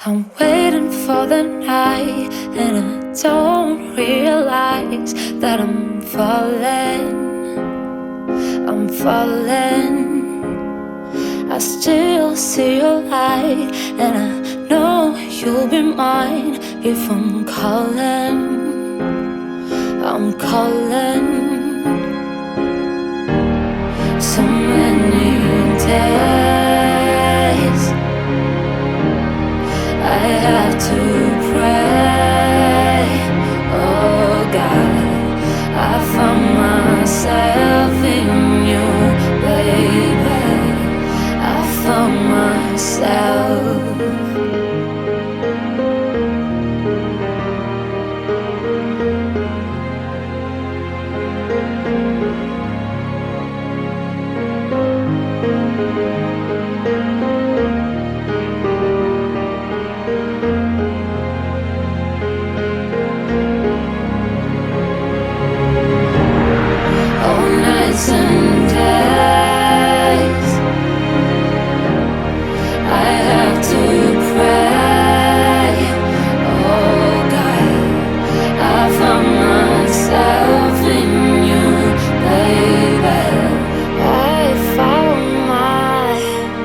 I'm waiting for the night, and I don't realize that I'm falling. I'm falling. I still see your light, and I know you'll be mine if I'm calling. I'm calling. So many days I have to pray. Oh God, I found myself in you, baby. I found myself. All nights and days I have to pray. Oh God, I found myself in you, baby. I found myself.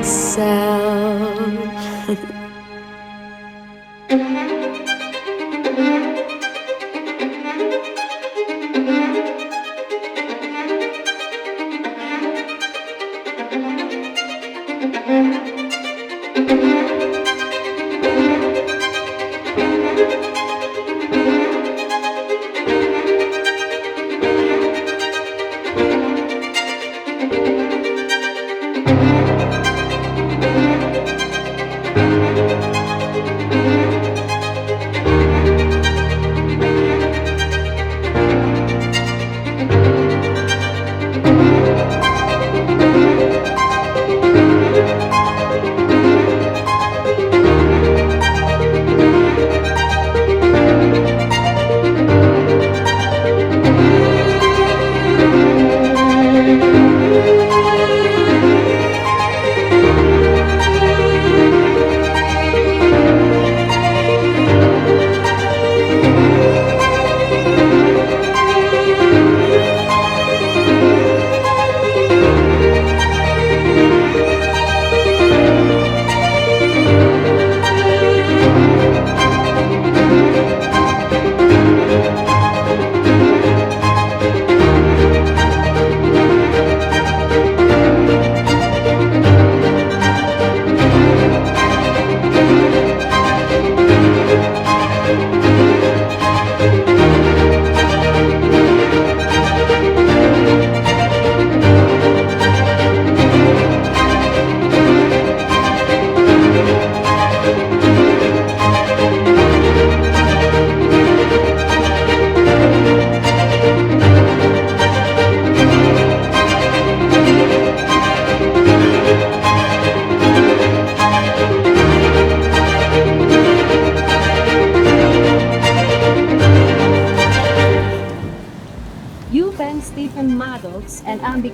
You, Ben, Stephen Maddox, and Abbie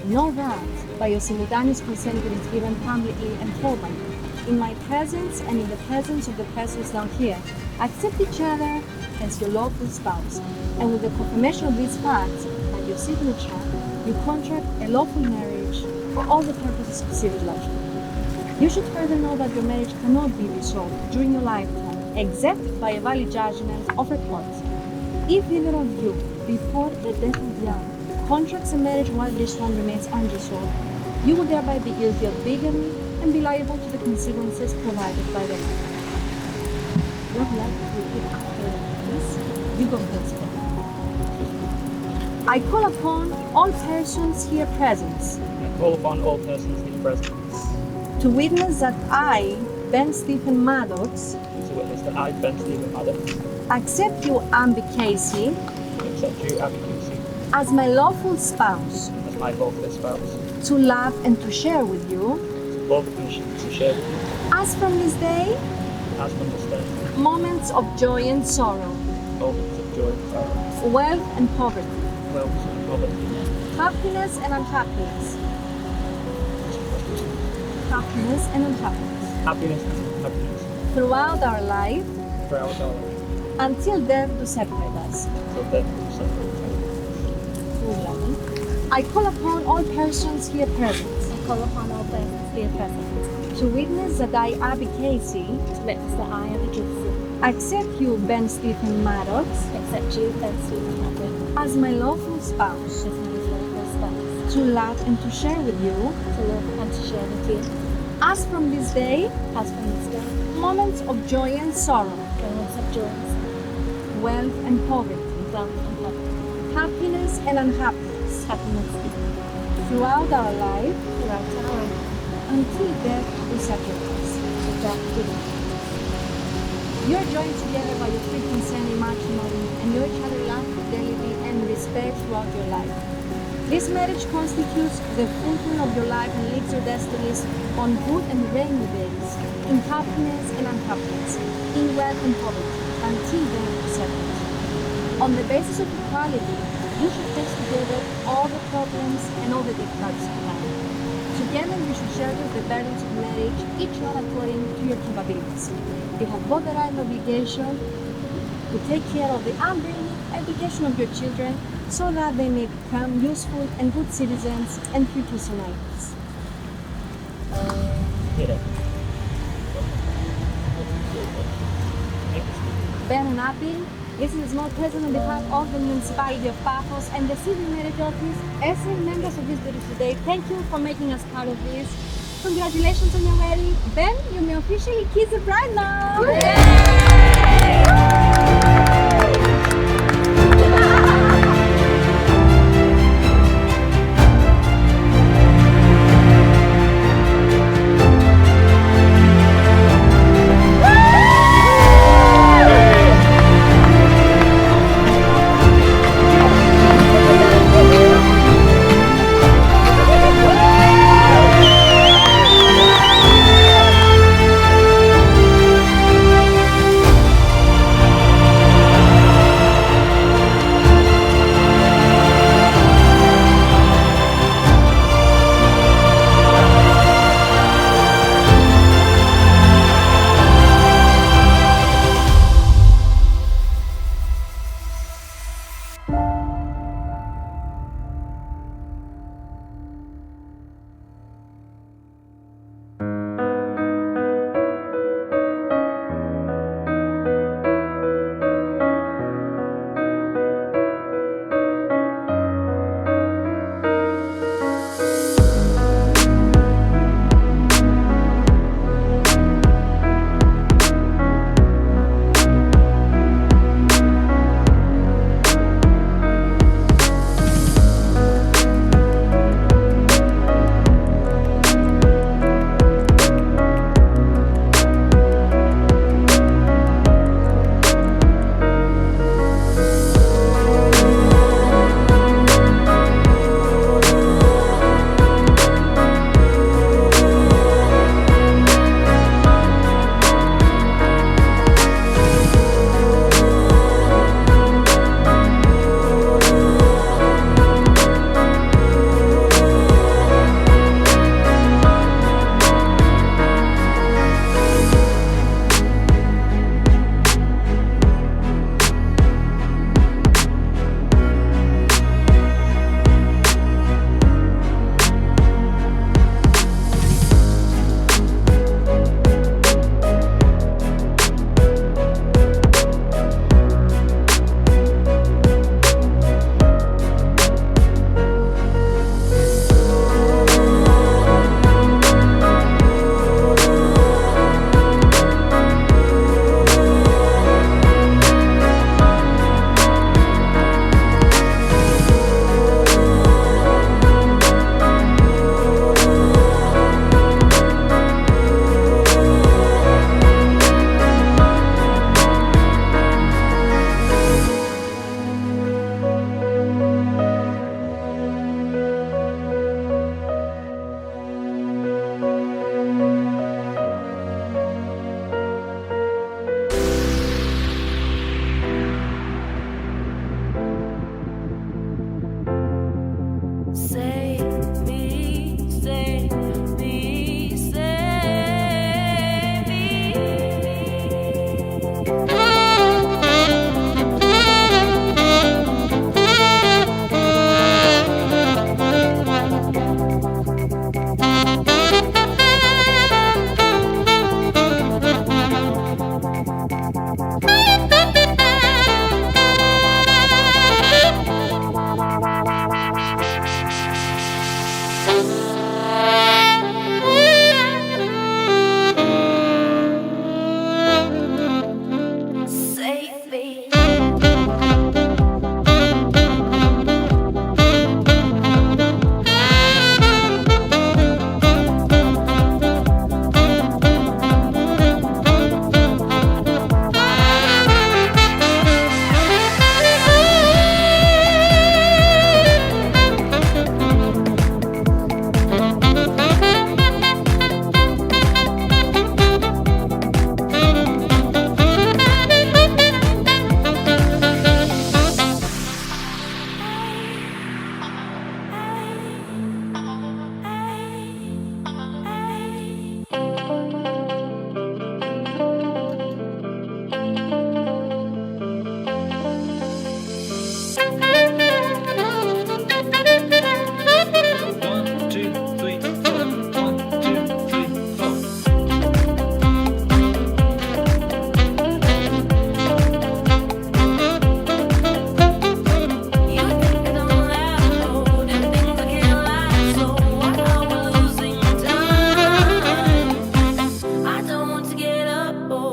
know that by your simultaneous consent it is given publicly and formally, in my presence and in the presence of the persons down here, accept each other as your lawful spouse, and with the confirmation of these facts by your signature, you contract a lawful marriage for all the purposes of civil law. You should further know that your marriage cannot be dissolved during your lifetime, except by a valid judgment of a court. If either of you, before the death of the other, contracts a marriage while this one remains undissolved, you will thereby be guilty of bigamy and be liable to the consequences provided by the law. Would you like to repeat after this? You go first. I call upon all persons here present I call upon all persons here present to witness that I, Ben Stephen Maddox, to witness that I, Ben Stephen Maddox, accept you, Abbie Casey, accept you, Abbie Ben, as my lawful spouse, as my lawful spouse, to love and to share with you, to love and to share with you, as from this day, as from this day, moments of joy and sorrow, moments of joy and sorrow, wealth and poverty, wealth and poverty, happiness and unhappiness, happiness and unhappiness, happiness and happiness, throughout our life throughout our life, until death do separate us. till death will separate us. I call upon all persons here present I call upon all persons here present to witness that I, Abbie Casey, to witness that I, Abbie Casey, accept you, Ben Stephen Maddox, accept you, Ben Stephen Maddox, as my lawful spouse, as my lawful spouse, to love and to share with you, to love and to share with you, as from this day, as from this day, moments of joy and sorrow, moments of joy, wealth and poverty, wealth and poverty, happiness and unhappiness, happiness throughout our life throughout our life, until death do separate us. to death will You are joined together by your free consent in matrimony, and you each other love, fidelity, and respect throughout your life. This marriage constitutes the fulfillment of your life and leads your destinies on good and rainy days, in happiness and unhappiness, in wealth and poverty, until then you separate. On the basis of equality, you should face together all the problems and all the difficulties of life. Together you should share the burdens of marriage, each one according to your capabilities. You have both the right and obligation to take care of the upbringing and education of your children so that they may become useful and good citizens and future societies. Yeah. Ben and Abbie, this is a small present on behalf of the municipality of Paphos and the civil marriage office. As members of this beautiful day, thank you for making us part of this. Congratulations on your wedding. Ben, you may officially kiss the bride now.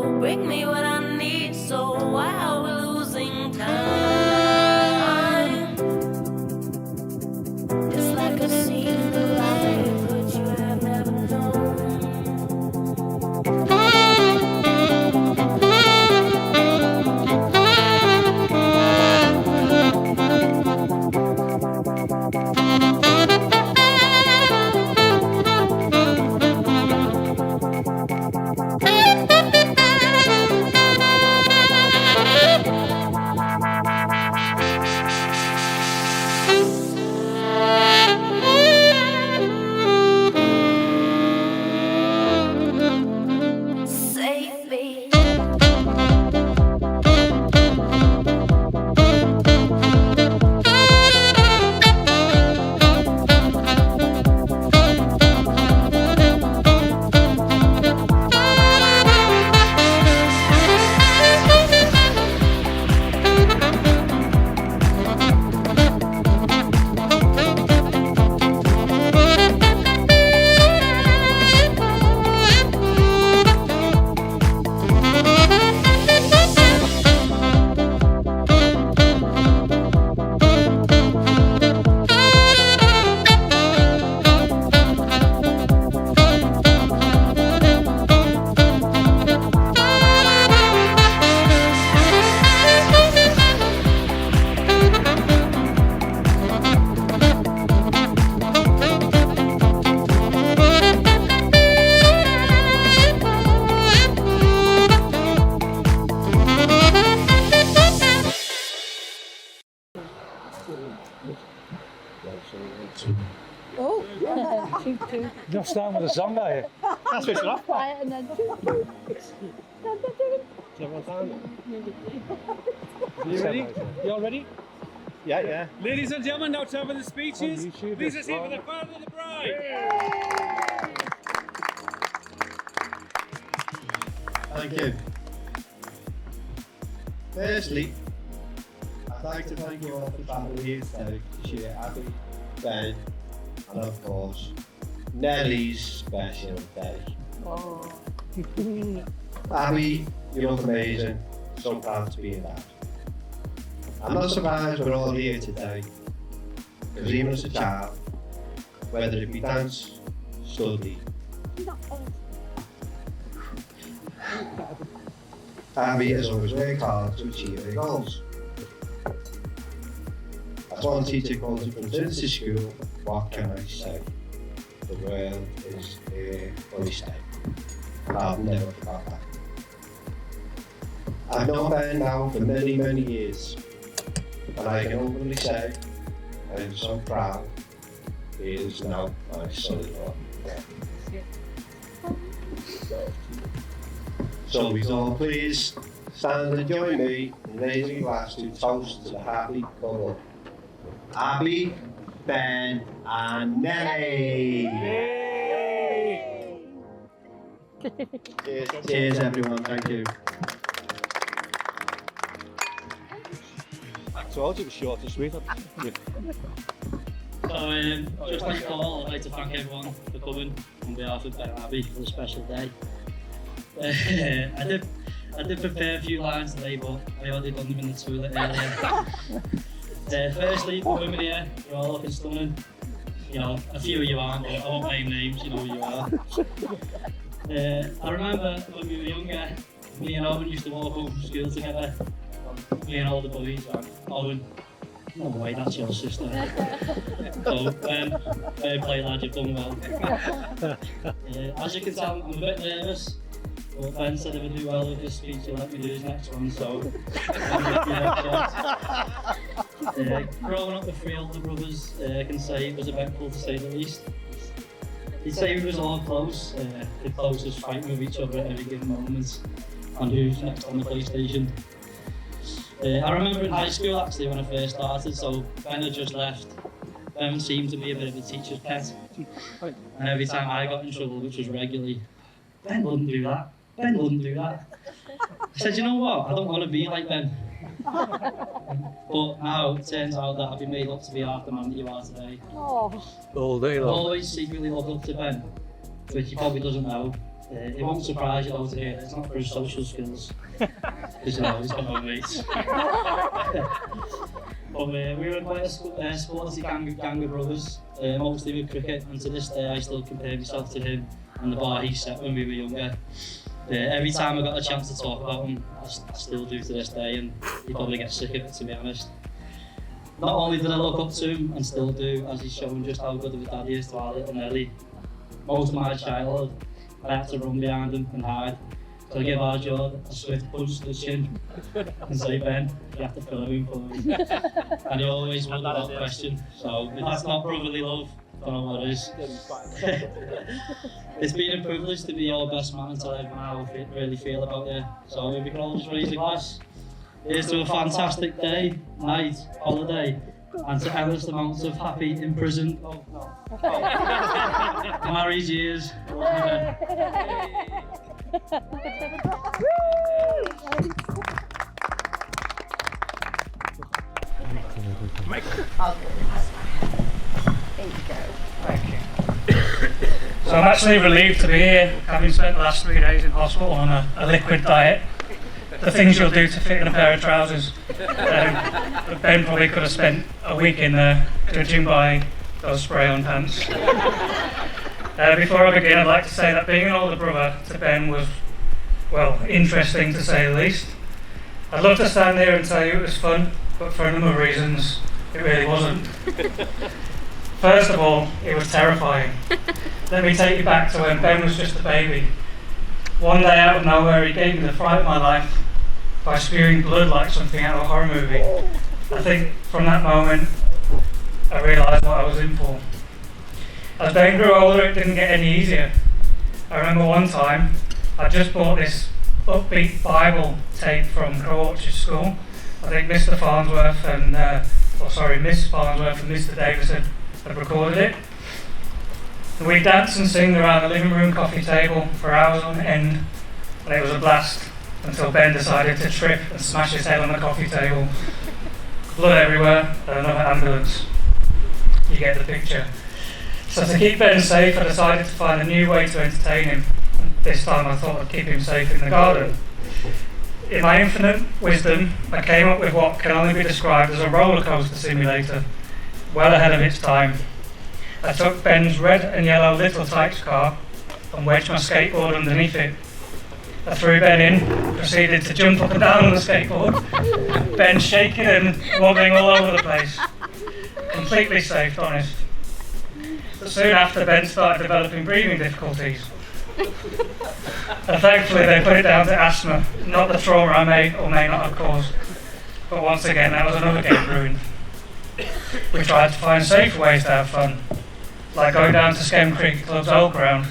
So bring me what I need. So while we're losing time, it's like a scene in the life, but you have never known. Save me. Oh, You're starting with a song, are you? That's what you're quiet and then. You ready? You all ready? Yeah, yeah. Ladies and gentlemen, now time for the speeches. Please receive for the father and the bride. Thank you. Firstly, I'd like to thank you all for travelling here today to share Abbie, Ben, and of course, Nellie's special day. Abbie, you look amazing. So proud to be your dad. I'm not surprised we're all here today, because even as a child, whether it be dance, study, Abbie has always worked hard to achieve her goals. As one teacher calls it from Trinity School, what can I say? The world is her oyster. I've never forgot that. I've known Ben now for many, many years, and I can openly say I am so proud he is now my son-in-law. So we all please stand and join me in raising a glass to toast to the happy couple. Abbie, Ben and Nellie! Cheers. Cheers everyone, thank you. So I'll do it short and sweet. So, just like Paul, I'd like to thank everyone for coming on behalf of Ben and Abbie for the special day. I did prepare a few lines today, but I already done them in the toilet earlier. Firstly, the women here, you're all looking stunning. You know, a few of you aren't, but I won't name names, you know who you are. I remember when we were younger, me and Owen used to walk home from school together. Me and all the boys, Owen, no way, that's your sister. So, fair play lad, you've done well. As you can tell, I'm a bit nervous, but Ben said if I do well with this speech, he'll let me do his next one, so growing up with three older brothers, I can say it was eventful to say the least. He'd say we was all close, the closest fighting with each other at every given moment, and who's next on the PlayStation. I remember in high school actually when I first started, so Ben had just left. Ben seemed to be a bit of a teacher's pet, and every time I got in trouble, which was regularly, Ben wouldn't do that, Ben wouldn't do that. I said, you know what, I don't want to be like Ben. But now it turns out that I've been made up to be half the man that you are today. All day I've long. always secretly looked up to Ben, which he probably doesn't know. It won't surprise you though to hear it's not for his social skills, because he's got no mates. But we were quite a sporty gang of brothers, mostly with cricket, and to this day I still compare myself to him and the bar he set when we were younger. Every time I got a chance to talk about him, I still do to this day, and you probably get sick of it, to be honest. Not only did I look up to him, and still do, as he's shown just how good of a dad he is to our little Nelly. Most of my childhood, I had to run behind him and hide. So I give our George a swift punch to the chin and say, Ben, you have to fill him in for me. And he always would without question. So if that's not brotherly love, I don't know what is. It's been a privilege to be your best man and tell everyone how I really feel about you. So if we can all just raise a glass. Here's to a fantastic day, night, holiday, and to endless amounts of happy imprisoned, married years. So I'm actually relieved to be here, having spent the last 3 days in hospital on a liquid diet. The things you'll do to fit in a pair of trousers. But Ben probably could have spent a week in there judging by those spray-on pants. Before I begin, I'd like to say that being an older brother to Ben was, well, interesting to say the least. I'd love to stand here and tell you it was fun, but for a number of reasons, it really wasn't. First of all, it was terrifying. Let me take you back to when Ben was just a baby. One day out of nowhere, he gave me the fright of my life by spewing blood like something out of a horror movie. I think from that moment, I realised what I was in for. As Ben grew older, it didn't get any easier. I remember one time, I just bought this upbeat Bible tape from Crow-Orchard School. I think Mr. Farnsworth and, Miss Farnsworth and Mr. Davison had recorded it. And we danced and sing around the living room coffee table for hours on end, and it was a blast until Ben decided to trip and smash his head on the coffee table. Blood everywhere and another ambulance. You get the picture. So to keep Ben safe, I decided to find a new way to entertain him. And this time I thought I'd keep him safe in the garden. In my infinite wisdom, I came up with what can only be described as a roller coaster simulator, well ahead of its time. I took Ben's red and yellow Little Tykes car and wedged my skateboard underneath it. I threw Ben in, proceeded to jump up and down on the skateboard, Ben shaking and wobbling all over the place. Completely safe, honest. But soon after, Ben started developing breathing difficulties. And thankfully they put it down to asthma, not the trauma I may or may not have caused. But once again, that was another game ruined. We tried to find safer ways to have fun, like going down to Skem Cricket Club's old ground.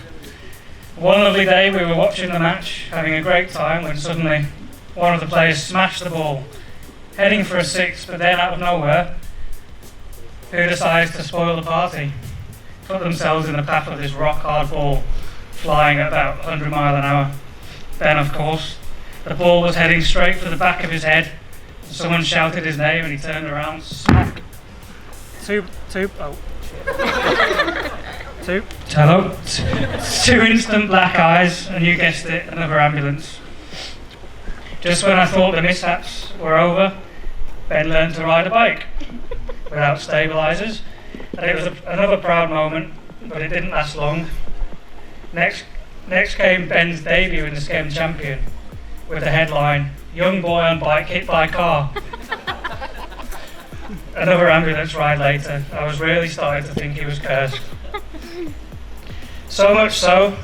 One lovely day we were watching the match, having a great time, when suddenly one of the players smashed the ball, heading for a six, but then out of nowhere, who decides to spoil the party? Put themselves in the path of this rock-hard ball, flying at about 100 miles an hour. Then, of course, the ball was heading straight for the back of his head. Someone shouted his name and he turned around, smack. Two instant black eyes, and you guessed it, another ambulance. Just when I thought the mishaps were over, Ben learned to ride a bike without stabilisers, and it was another proud moment, but it didn't last long. Next came Ben's debut in the Skem Champion, with the headline, "Young boy on bike hit by car." Another ambulance ride later, I was really starting to think he was cursed. So much so,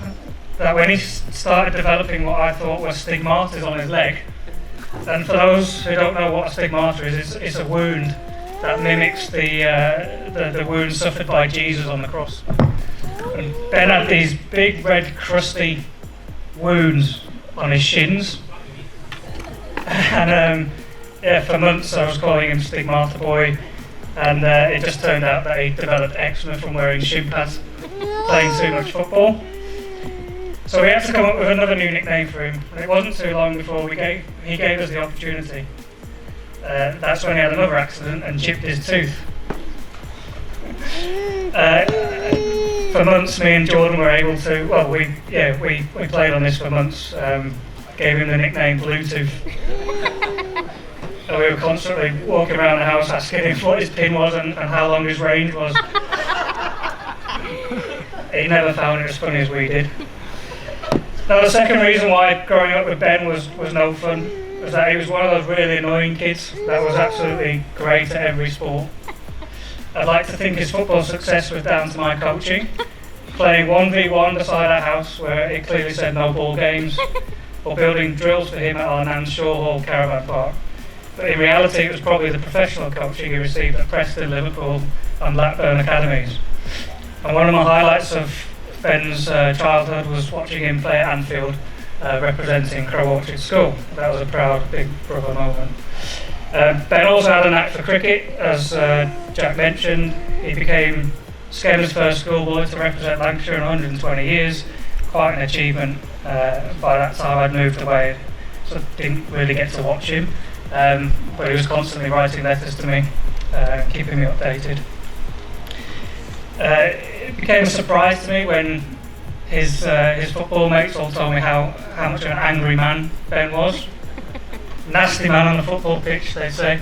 that when he started developing what I thought were stigmatas on his leg, and for those who don't know what a stigmata is, it's a wound that mimics the wound suffered by Jesus on the cross. And Ben had these big red crusty wounds on his shins, and for months I was calling him Stigmata Boy, and it just turned out that he developed eczema from wearing shin pads, playing too much football. So we had to come up with another new nickname for him, and it wasn't too long before he gave us the opportunity. That's when he had another accident and chipped his tooth. For for months, me and Jordan were able to, well, we played on this for months. Gave him the nickname Bluetooth. And we were constantly walking around the house asking him what his pin was and how long his range was. He never found it as funny as we did. Now, the second reason why growing up with Ben was no fun was that he was one of those really annoying kids that was absolutely great at every sport. I'd like to think his football success was down to my coaching, playing 1v1 beside our house where it clearly said no ball games, or building drills for him at our Nan's Shaw Hall caravan park. But in reality, it was probably the professional coaching he received at Preston, Liverpool and Blackburn academies. And one of my highlights of Ben's childhood was watching him play at Anfield, representing Crow Orchard School. That was a proud big brother moment. Ben also had a knack for cricket, as Jack mentioned. He became Skemmer's first schoolboy to represent Lancashire in 120 years. Quite an achievement. By that time I'd moved away, so didn't really get to watch him. But he was constantly writing letters to me, keeping me updated. It became a surprise to me when his football mates all told me how much of an angry man Ben was. Nasty man on the football pitch, they say.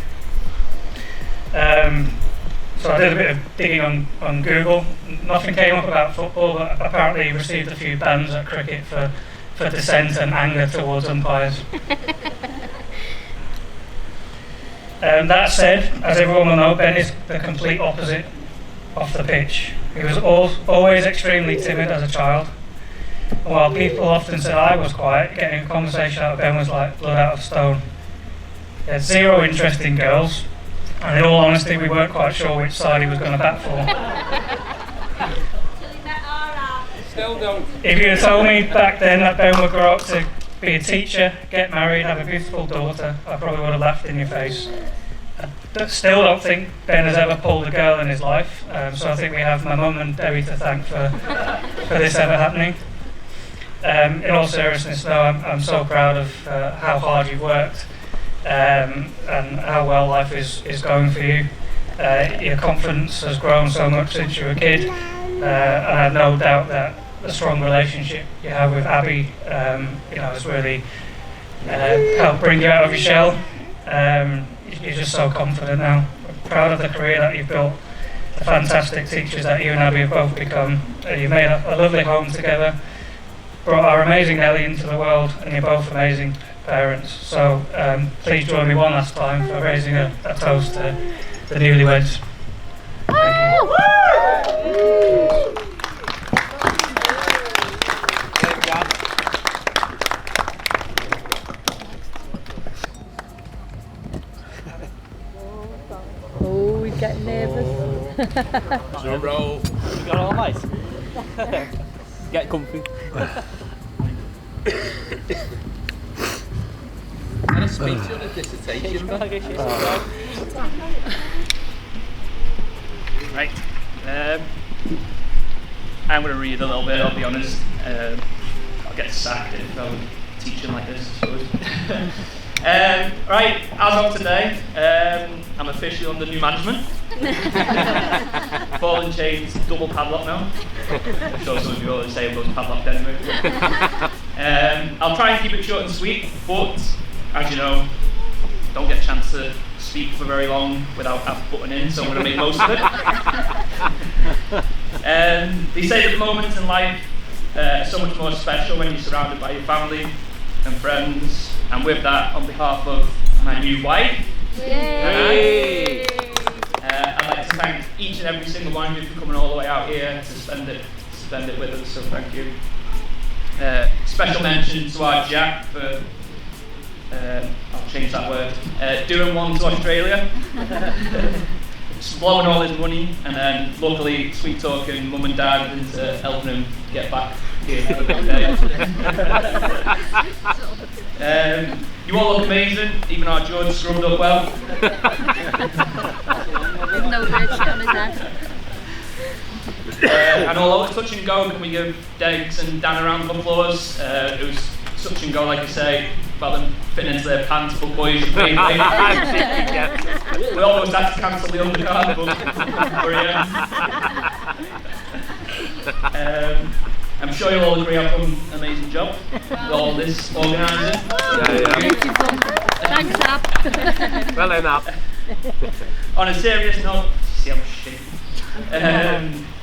So I did a bit of digging on Google. Nothing came up about football, but apparently he received a few bans at cricket for dissent and anger towards umpires. That said, as everyone will know, Ben is the complete opposite off the pitch. He was always extremely timid as a child. And while people often said I was quiet, getting a conversation out of Ben was like blood out of stone. He had zero interest in girls, and in all honesty, we weren't quite sure which side he was going to bat for. Still don't. If you'd have told me back then that Ben would grow up to be a teacher, get married, have a beautiful daughter, I probably would have laughed in your face. I still don't think Ben has ever pulled a girl in his life, so I think we have my mum and Debbie to thank for this ever happening. In all seriousness, though, I'm so proud of how hard you've worked and how well life is going for you. Your confidence has grown so much since you were a kid, and I have no doubt that the strong relationship you have with Abbie, has really helped bring you out of your shell. You're just so confident now. I'm proud of the career that you've built, the fantastic teachers that you and Abbie have both become. You've made a lovely home together, brought our amazing Ellie into the world, and you're both amazing parents. So please join me one last time for raising a toast to the newlyweds. Thank you. Oh, we're getting nervous. No roll. You got all nice. Get comfy. And a speech on a dissertation. Right. I'm going to read a little bit, I'll be honest. I'll get sacked if I was teaching like this, I suppose. Right, as of today, I'm officially under new management. Ball and chains, double padlock now. I'm sure some of you always say those padlocked anyway. I'll try and keep it short and sweet, but as you know, don't get a chance to speak for very long without butting in, so I'm going to make most of it. They say that the moments in life are so much more special when you're surrounded by your family and friends, and with that, on behalf of my new wife, I'd like to thank each and every single one of you for coming all the way out here to spend it with us, so thank you. Special mention to our Jack for, I'll change that word, doing one to Australia, just blowing all his money, and then luckily sweet talking mum and dad into helping him get back here. Have a good day. You all look amazing, even our George scrubbed up well. There's no bird shit on his head. And although it's touch and go, can we give Degs and Dan a round of applause? It was touch and go, like I say, about them fitting into their pants, but boys, we almost had to cancel the undercard, but we're here. I'm sure you'll all agree I've done an amazing job with all this organising. Beautiful. Thanks, Ab. Well done, Ab. On a serious note, see how shit.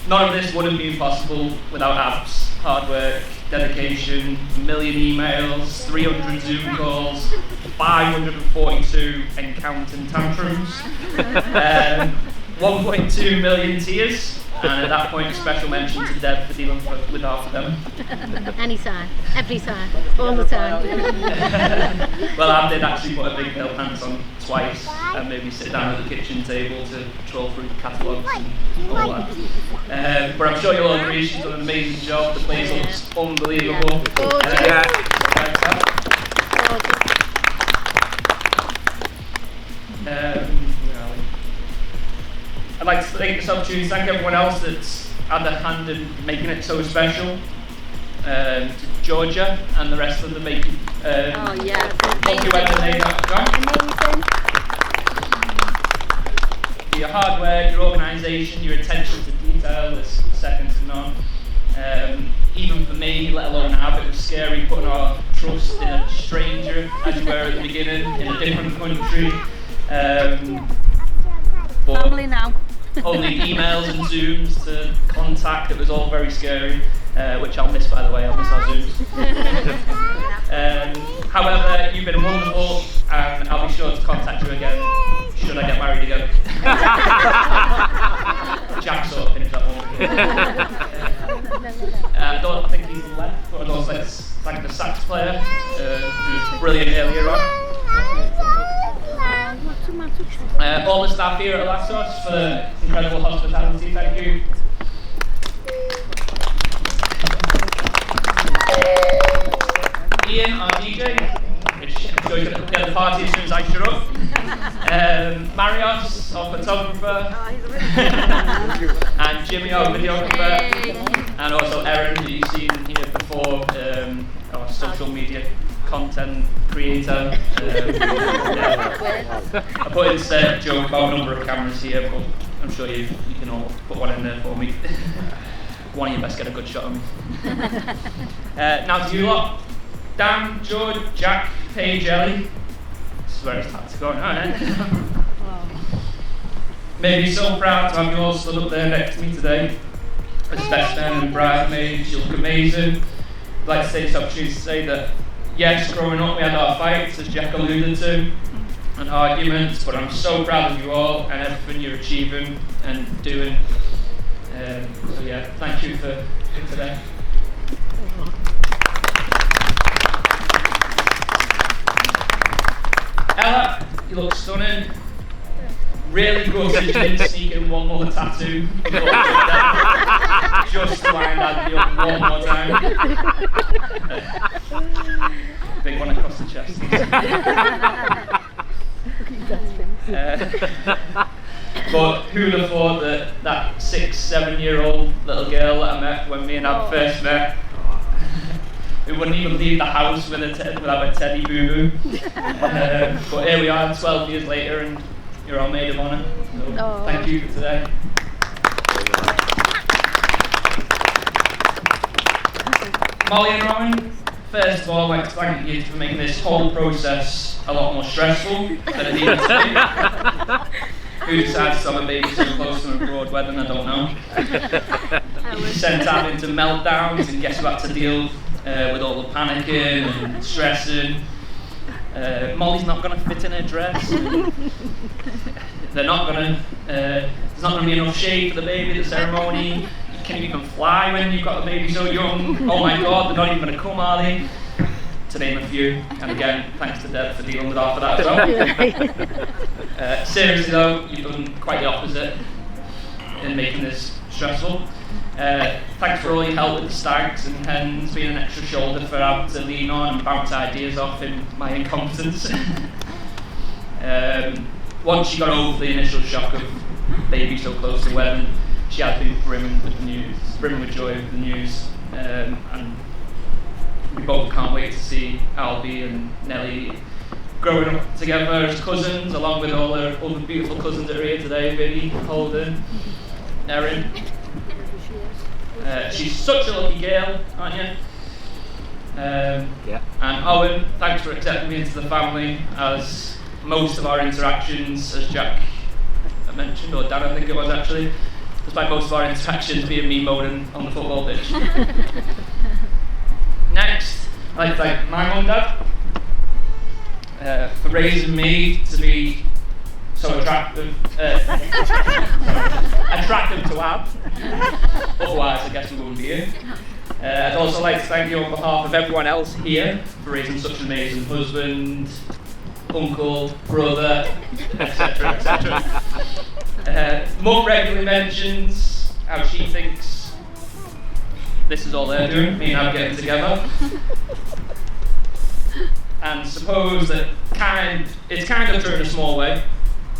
None of this would have been possible without Ab's hard work, dedication, a million emails, 300 Zoom calls, 542 and counting tantrums, 1.2 million tears, and at that point a special mention to Deb for dealing with half of them. Anytime, every time, all the time. Well, Ab did actually put a big pale pants on twice and maybe sit down at the kitchen table to troll through catalogues and all that. But I'm sure you'll all agree she's done an amazing job. The place looks unbelievable. Yeah. I'd like to take this opportunity to thank everyone else that's had a hand in making it so special. To Georgia and the rest of the making. Oh yeah, Hope you went to name that, John. amazing. Your hard work, your organisation, your attention to detail is second to none. Even for me, let alone Ab, it was scary putting our trust in a stranger, as you were at the beginning, in a different country. But Family now. only emails and Zooms to contact, it was all very scary, which I'll miss, by the way. I'll miss our Zooms. However, you've been wonderful, and I'll be sure to contact you again should I get married again. Jack sort of finished that one. I think he's left, but I'd also like to thank the sax player, who was brilliant earlier on. All the staff here at Alassos for the incredible hospitality, thank you. Ian, our DJ, which I'm sure he's going to get the party as soon as I show up. Marios, our photographer. And Jimmy, our videographer. And also Erin, who you've seen here before, our social media content creator. I put in a joke about a number of cameras here, but I'm sure you can all put one in there for me. One of you best get a good shot of me. Now to you lot, Dan, George, Jack, Paige, Ellie. This is where it's had to go now, eh? Made me so proud to have you all stood up there next to me today. As best man and bridesmaids, you look amazing. I'd like to take this opportunity to say that yes, growing up we had our fights, as Jack alluded to, and arguments, but I'm so proud of you all and everything you're achieving and doing. So yeah, thank you for today. Ella, you look stunning. Really good that you didn't sneak in one more tattoo. Just to wind that up one more time. Big one across the chest. But who'd have thought that 6-7-year-old little girl that I met when me and Ab first met, who wouldn't even leave the house without a teddy boo-boo. But here we are 12 years later and you're our maid of honour. So thank you for today. Molly and Rowan, first of all, I'd like to thank you for making this whole process a lot more stressful than it needed to be. Who decides to have a baby so close to a broad wedding, I don't know. You sent Ab into meltdowns and guess who had to deal with all the panicking and stressing. Molly's not going to fit in her dress. There's not going to be enough shade for the baby at the ceremony. Can you even fly when you've got the baby so young? Oh my God, they're not even going to come, are they? To name a few. And again, thanks to Deb for dealing with half of that as well. Seriously though, you've done quite the opposite in making this stressful. Thanks for all your help with the stags and hens, being an extra shoulder for Ab to lean on and bounce ideas off in my incompetence. Once she got over the initial shock of baby so close to wedding, she has been brimming with joy with the news, and we both can't wait to see Albie and Nellie growing up together as cousins, along with all their other beautiful cousins that are here today, Vinny, Holden, Erin. She's such a lucky girl, aren't you? Yeah. And Owen, thanks for accepting me into the family, as most of our interactions, as Jack mentioned, or Dan I think it was actually, despite most of our interactions being me moaning on the football pitch. Next, I'd like to thank my mum and dad for raising me to be so attractive to Ab. Otherwise, I guess we wouldn't be here. I'd also like to thank you on behalf of everyone else here for raising such an amazing husband, uncle, brother, etc., etc. Mum regularly mentions how she thinks this is all they're doing, me and Ab getting together. And suppose that it's kind of true in a small way,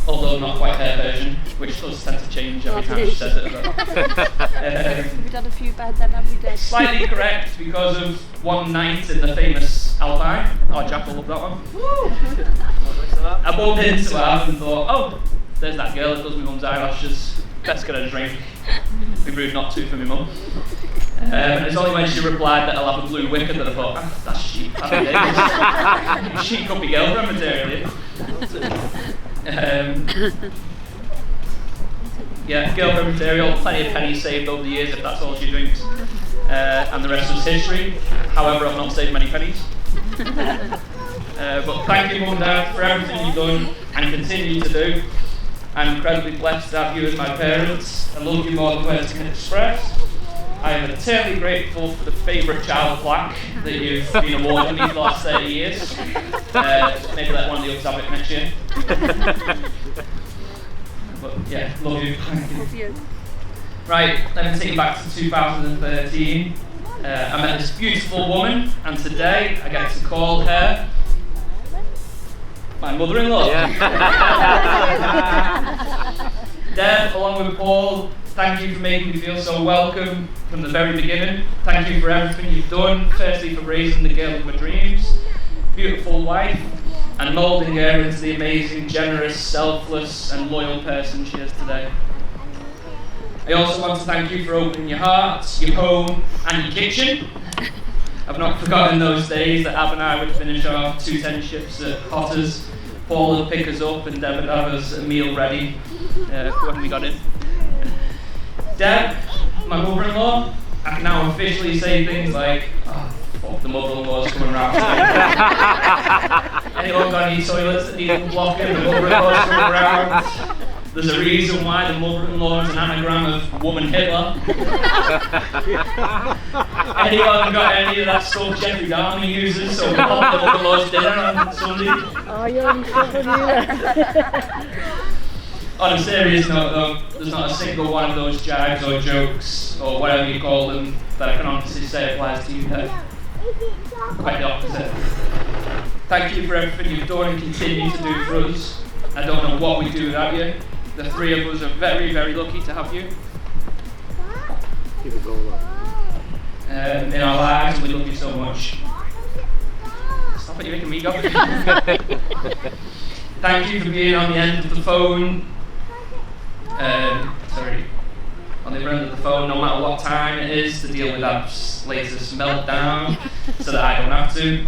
although not quite her version, which does tend to change every time she says it as well. We've done a few bad then, have we, Dad? Slightly correct because of one night in the famous Alpine. Oh, Jack will love that one. I bumped into her and thought, oh, there's that girl that does my mum's eyelashes. Best get her a drink. Be rude not to for my mum. And it's only when she replied that I'll have a blue wicker that I thought, that's cheap. She could be girlfriend material here. Yeah, girlfriend material, plenty of pennies saved over the years if that's all she drinks. And the rest is history. However, I've not saved many pennies. But thank you, Mum and Dad, for everything you've done and continue to do. I'm incredibly blessed to have you as my parents. I love you more than words can express. I am eternally grateful for the favourite child plaque that you've been awarded me for the last 30 years. Maybe let one of the others have it next year. But yeah, love you. Love you. Right, let me take you back to 2013. I met this beautiful woman, and today I get to call her my mother-in-law. Yeah. Deb, along with Paul, thank you for making me feel so welcome from the very beginning. Thank you for everything you've done. Firstly, for raising the girl of my dreams, beautiful wife, and moulding her into the amazing, generous, selfless, and loyal person she is today. I also want to thank you for opening your heart, your home, and your kitchen. I've not forgotten those days that Ab and I would finish our 2:10 shifts at Hotters. Paul would pick us up and Deb would have us a meal ready when we got in. Deb, my mother-in-law, I can now officially say things like, oh, fuck, the mother-in-law's coming around today. Anyone got any toilets that need blocking? The mother-in-law's coming around. There's a reason why the mother-in-law is an anagram of woman Hitler. Anyone got any of that stuff Jeffrey Dahmer uses? So we pop the mother-in-law's dinner on Sunday. Oh, you're in trouble, On a serious note though, there's not a single one of those jibes or jokes, or whatever you call them, that I can honestly say applies to you, Deb. Quite the opposite. Thank you for everything you've done and continue to do for us. I don't know what we'd do without you. The three of us are very, very lucky to have you in our lives, and we love you so much. Stop it, you're making me go. Thank you for being on the end of the phone. On the other end of the phone, no matter what time it is, to deal with Ab's latest meltdown, so that I don't have to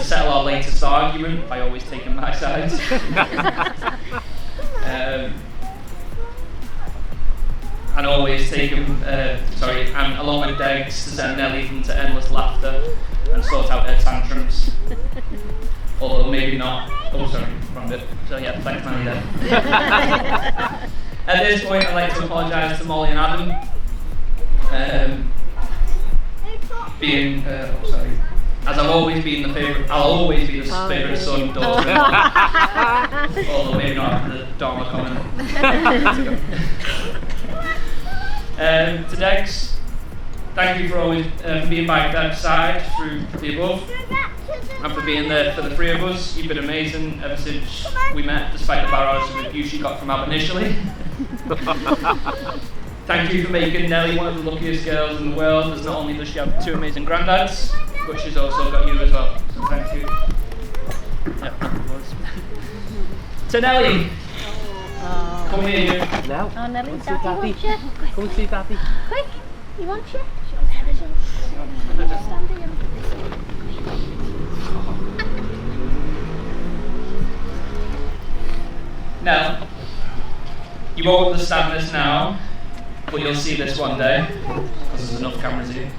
settle our latest argument by always taking my side. And always taking, and along with Degs, to send Nelly into endless laughter and sort out her tantrums. Although maybe not. Oh, sorry, wrong bit. So yeah, thanks, Manny then. At this point, I'd like to apologise to Molly and Adam. As I've always been the favourite, I'll always be the favourite son, daughter. Although maybe not the Dharma comment. To Dex, thank you for always being by Deb's side through the above, and for being there for the three of us. You've been amazing ever since we met, despite the barrage of abuse you got from Ab initially. Thank you for making Nelly one of the luckiest girls in the world, as not only does she have two amazing granddads, but she's also got you as well. So thank you. Yeah, to Nelly. Come here, you. Now. Oh, Nelly, Come and see Daddy Daddy. wants you. Come and see Daddy. Quick. You want you? Stand here. Now, you won't understand this now, but you'll see this one day, because there's enough cameras here.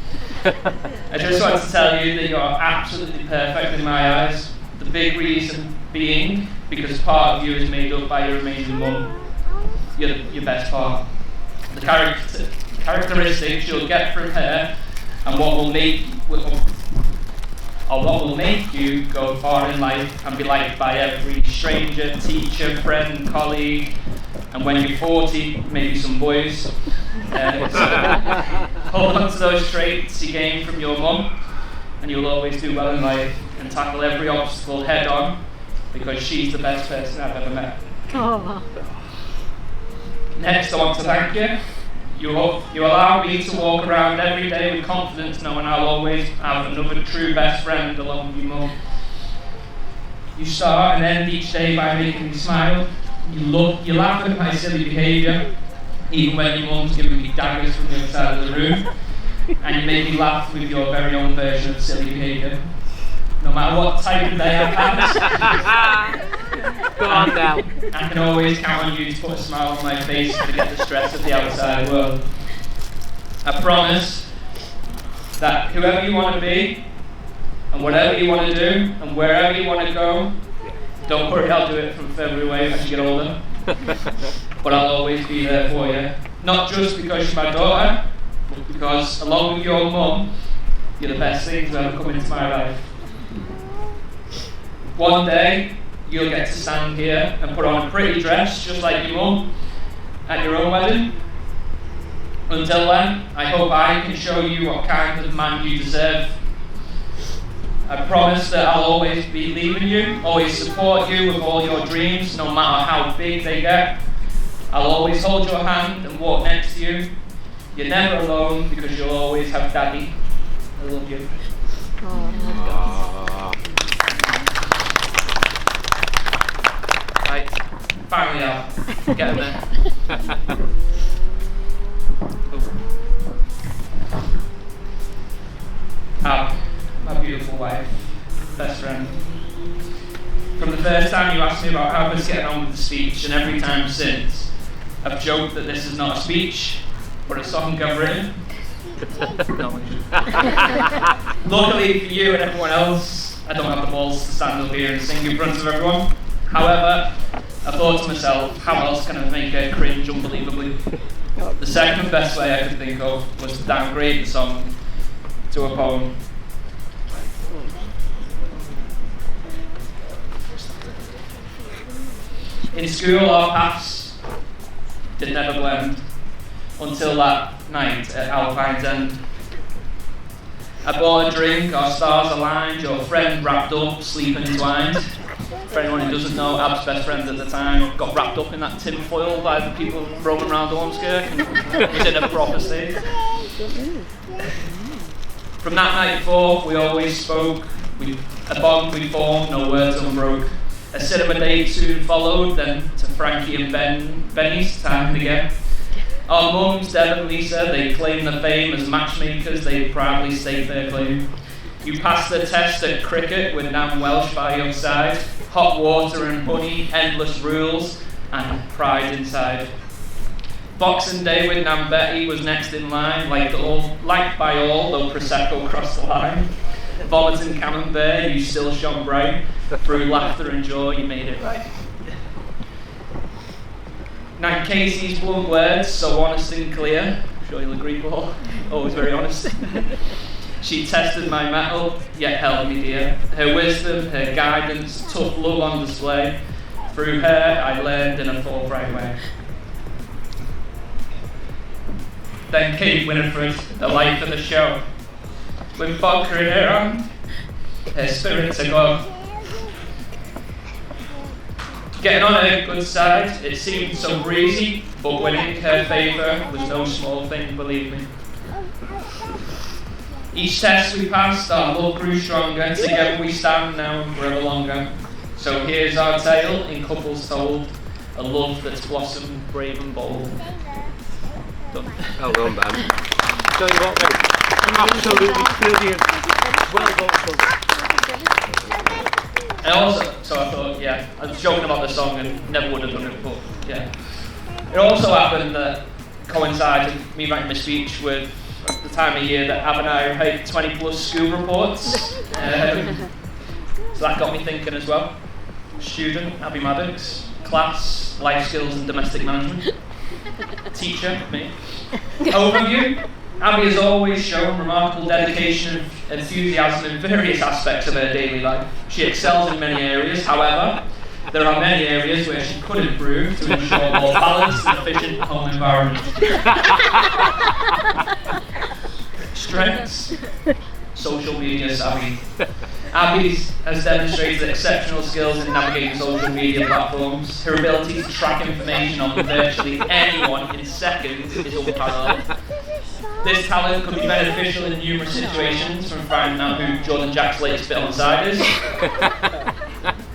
I just want to tell you that you are absolutely perfect in my eyes. The big reason being because part of you is made up by your amazing mum. You're your best part. The characteristics you'll get from her and what will make you go far in life and be liked by every stranger, teacher, friend, colleague, and when you're 40, maybe some boys. Hold on to those traits you gained from your mum, and you'll always do well in life and tackle every obstacle head on because she's the best person I've ever met. Oh. Next, I want to thank you. You allow me to walk around every day with confidence, knowing I'll always have another true best friend along with you, Mum. You start and end each day by making me smile. You laugh at my silly behaviour, even when your mum's giving me daggers from the other side of the room, and you make me laugh with your very own version of silly behaviour. No matter what type of day I've had, Go on now. I can always count on you to put a smile on my face to forget the stress of the outside world. I promise that whoever you want to be, and whatever you want to do, and wherever you want to go, don't worry, I'll do it from further away as you get older. But I'll always be there for you. Not just because you're my daughter, but because along with your mum, you're the best thing to ever come into my life. One day, you'll get to stand here and put on a pretty dress just like your mum at your own wedding. Until then, I hope I can show you what kind of man you deserve. I promise that I'll always be leaving you, always support you with all your dreams, no matter how big they get. I'll always hold your hand and walk next to you. You're never alone because you'll always have Daddy. I love you. Right, finally out. Get him there. My beautiful wife, best friend. From the first time you asked me about how I was getting on with the speech, and every time since, I've joked that this is not a speech, but a song I've written. Luckily for you and everyone else, I don't have the balls to stand up here and sing in front of everyone. However, I thought to myself, how else can I make her cringe unbelievably? The second best way I could think of was to downgrade the song to a poem. In school, our paths did never blend until that night at Alpine's End. I bought a drink, our stars aligned, your friend wrapped up, sleep entwined. For anyone who doesn't know, Ab's best friend at the time got wrapped up in that tin foil by the people roaming around Ormskirk and was in a proper state. From that night forth, we always spoke. A bond we formed, no words unbroke. A cinema date soon followed, then to Frankie and Benny's time and again. Our mums, Deb and Lisa, they claim the fame as matchmakers, they proudly state their claim. You passed the test at cricket with Nan Welsh by your side. Hot water and honey, endless rules, and pride inside. Boxing Day with Nan Betty was next in line, liked by all, though Prosecco crossed the line. Vomiting camembert, you still shone bright. Through laughter and joy, you made it right. Nan Casey's blunt words, so honest and clear. I'm sure you'll agree, Paul. Always very honest. She tested my mettle, yet held me dear. Her wisdom, her guidance, tough love on display. Through her, I learned in a forthright way. Then came Winifred, the life of the show. With vodka in her hand, her spirits aglow. Getting on her good side, it seemed so breezy, but winning her favour was no small thing, believe me. Each test we passed, our love grew stronger. Together we stand now and forever longer. So here's our tale, in couples told, a love that's blossomed brave and bold. Done. Well done, Ben. tell you what, mate. Absolutely brilliant. Well done. And also, so I thought, yeah, I was joking about the song and never would have done it, but yeah. It also happened that coincided me writing my speech with the time of year that Abbie and I write 20 plus school reports. So that got me thinking as well. Student, Abbie Maddox. Class, life skills and domestic management. Teacher, me. Overview. Abbie has always shown remarkable dedication and enthusiasm in various aspects of her daily life. She excels in many areas, however, there are many areas where she could improve to ensure a more balanced and efficient home environment. Strengths. Social media savvy. Abbie has demonstrated exceptional skills in navigating social media platforms. Her ability to track information on virtually anyone in seconds is unparalleled. This talent could be beneficial in numerous situations, from finding out who Jordan Jack's latest bit on the side is,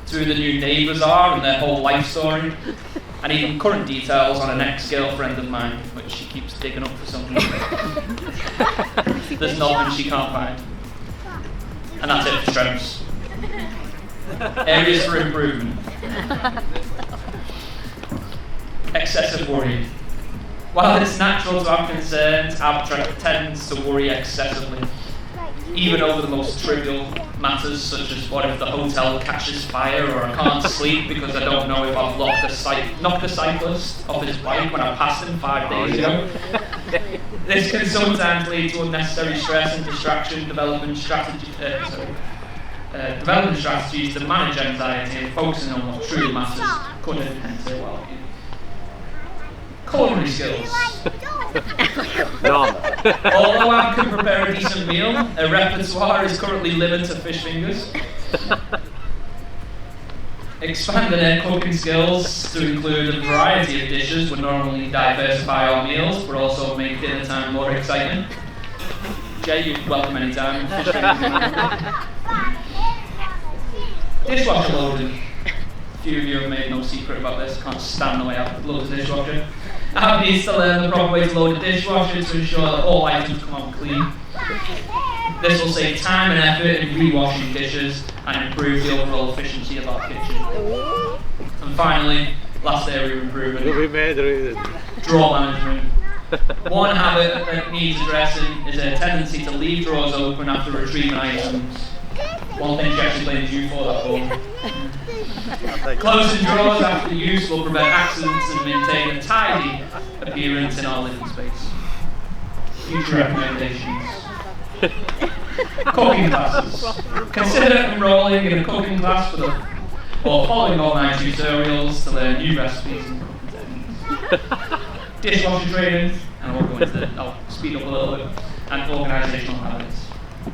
to who the new neighbours are and their whole life story, and even current details on an ex-girlfriend of mine, which she keeps digging up for some reason. There's nothing she can't find. And that's it for strengths. Areas for improvement. Excessive worry. While it's natural to have concerns, Abbie tends to worry excessively, even over the most trivial matters, such as what if the hotel catches fire, or I can't sleep because I don't know if I've knocked a cyclist off his bike when I passed him 5 days ago. This can sometimes lead to unnecessary stress and distraction, developing strategies to manage anxiety and focusing on what truly matters could enhance their well-being. Culinary skills. None. Although Abbie can prepare a decent meal, her repertoire is currently limited to fish fingers. Expanding her cooking skills to include a variety of dishes would normally diversify our meals, but also make dinner time more exciting. Jay, you're welcome anytime. Fish fingers. Dishwasher loading. A few of you have made no secret about this. Can't stand the way Abbie loads a dishwasher. Abbie needs to learn the proper way to load a dishwasher to ensure that all items come out clean. This will save time and effort in rewashing dishes and improve the overall efficiency of our kitchen. And finally, last area of improvement, drawer management. One habit that needs addressing is a tendency to leave drawers open after retrieving items. One thing she actually blames you for that for. Closing drawers after use will prevent accidents and maintain a tidy appearance in our living space. Future recommendations. Cooking classes. Consider enrolling in a cooking class or following online tutorials to learn new recipes and cooking techniques. Dishwasher training, and I'll speed up a little bit, and organisational habits.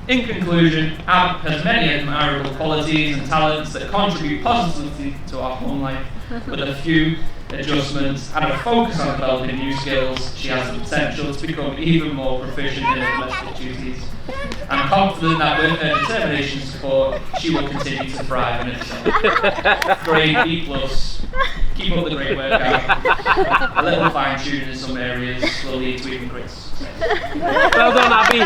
In conclusion, Abbie has many admirable qualities and talents that contribute positively to our home life. With a few adjustments and a focus on developing new skills, she has the potential to become even more proficient in her domestic duties. I'm confident that with her determination and support, she will continue to thrive in itself. Grade B+. Keep up the great work, Abbie. A little fine-tuning in some areas will lead to even greater success. Well done, Abbie.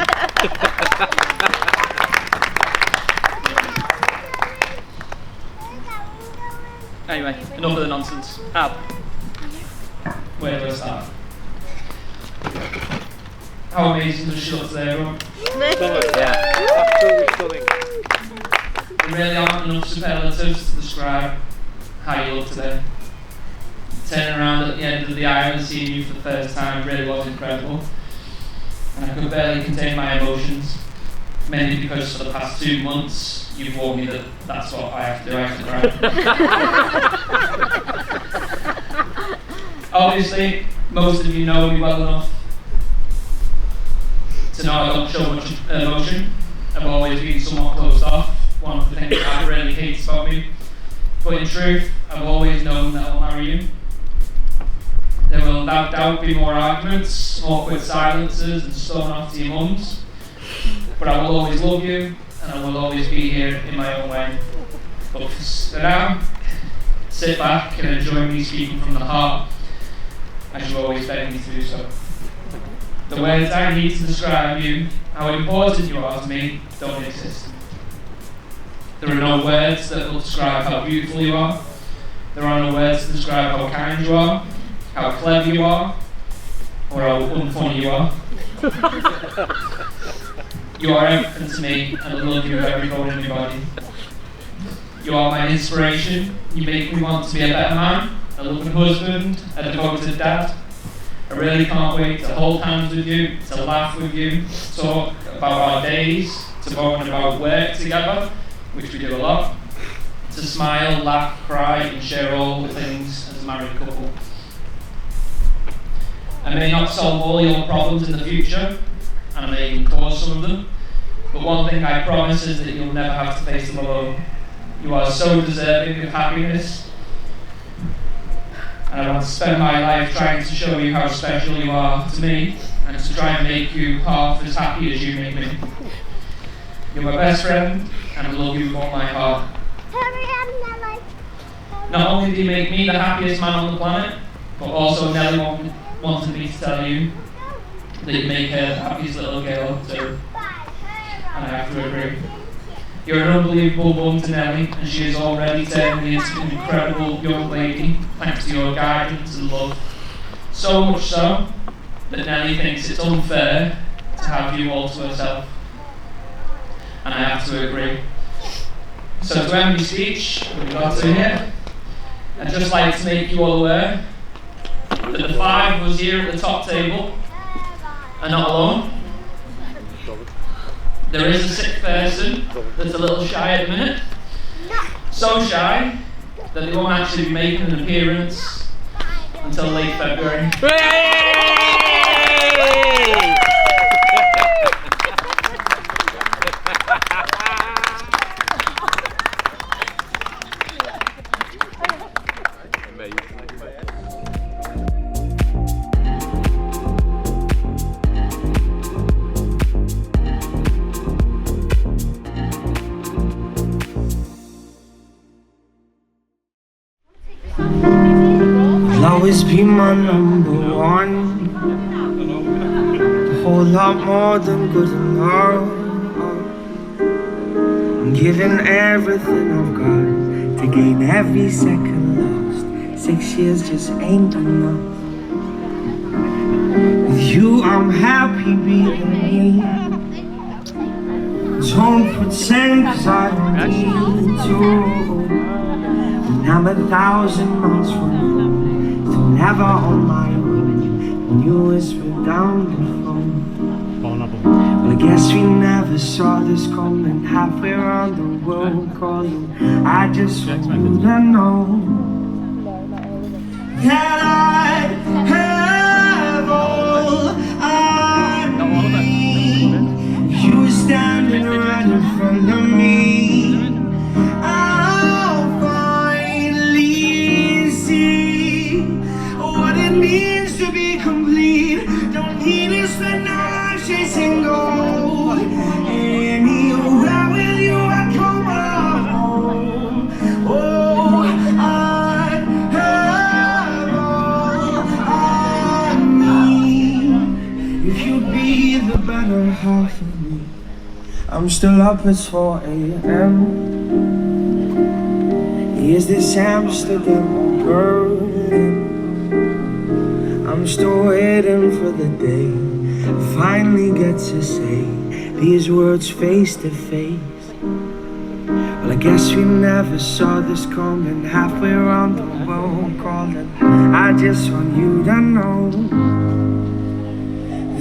Anyway, enough of the nonsense. Abbie, where do I start? How amazing does she look today, everyone? Yeah, absolutely stunning. There really aren't enough superlatives to describe how you look today. Turning around at the end of the aisle and seeing you for the first time really was incredible. And I could barely contain my emotions, mainly because for the past 2 months you've warned me that that's what I have to do, I have to cry. Obviously, most of you know me well enough to know I don't show much emotion. I've always been somewhat closed off, one of the things Abbie really hates about me. But in truth, I've always known that I'll marry you. There will without doubt be more arguments, awkward silences and storming off to your mums. But I will always love you, and I will always be here in my own way. But for now, sit back and enjoy me speaking from the heart, as you always beg me to do so. The words I need to describe you, how important you are to me, don't exist. There are no words that will describe how beautiful you are. There are no words to describe how kind you are, how clever you are, or how unfunny you are. You are everything to me, and I love you with every bone in your body. You are my inspiration. You make me want to be a better man, a loving husband, a devoted dad. I really can't wait to hold hands with you, to laugh with you, to talk about our days, to talk about work together, which we do a lot, to smile, laugh, cry, and share all the things as a married couple. I may not solve all your problems in the future, and I may even cause some of them, but one thing I promise is that you'll never have to face them alone. You are so deserving of happiness, and I want to spend my life trying to show you how special you are to me, and to try and make you half as happy as you make me. You're my best friend, and I love you with all my heart. Not only do you make me the happiest man on the planet, but also Nelly wanted me to tell you that you make her the happiest little girl too. And I have to agree. You're an unbelievable mum to Nelly, and she has already turned me into an incredible young lady, thanks to your guidance and love. So much so, that Nelly thinks it's unfair to have you all to herself. And I have to agree. So to end my speech, we've got to here, I'd just like to make you all aware that the five of us here at the top table are not alone. There is a sixth person that's a little shy at the minute. So shy that they won't actually be making an appearance until late February. You'll always be my number one. A whole lot more than good enough. I'm giving everything I've got to gain every second lost. 6 years just ain't enough. With you I'm happy being me. Don't pretend cause I don't need to. And I'm 1,000 miles from home, still never on my own. When you whispered down the phone. Well, I guess we never saw this coming. Halfway around the world calling. I just want you to know that I have all I need. You were standing right in front of me. Needs to be complete. Don't need to spend our life chasing gold. Anywhere with you I call my home. Oh, I have all I need. If you'd be the better half of me. I'm still up at 4 a.m. Is this Amsterdam or Berlin? I'm still waiting for the day I finally get to say these words face to face. Well, I guess we never saw this coming. Halfway around the world calling. I just want you to know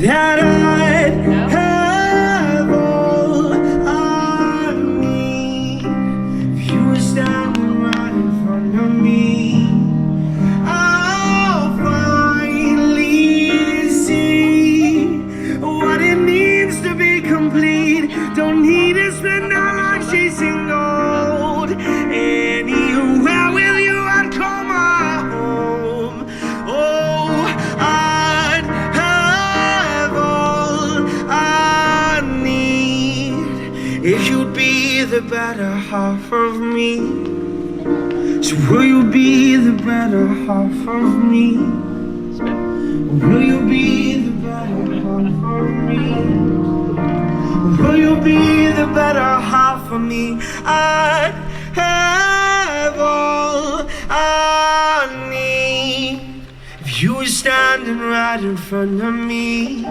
that I have all I need. If you were standing right in front of me, don't need to spend our life chasing gold. Anywhere with you I'd call my home. Oh, I'd have all I need. If you'd be the better half of me. So will you be the better half of me? Or will you be the better half of me? Will you be the better half of me? I have all I need. If you were standing right in front of me,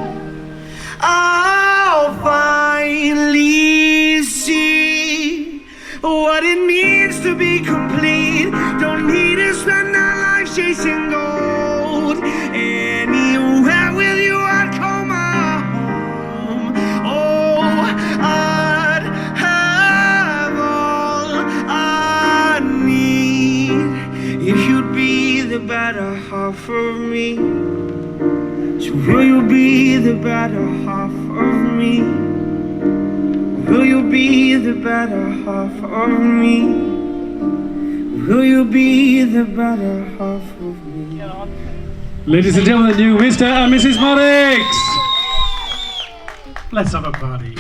I'll finally see what it means to be complete. Don't need to spend our lives chasing gold. Anywhere with you I'd call my home. Oh, I'd have all I need if you'd be the better half of me. So will you be the better half of me? Will you be the better half of me? Will you be the better half of me? Ladies and gentlemen, the new Mr. and Mrs. Maddox. Let's have a party.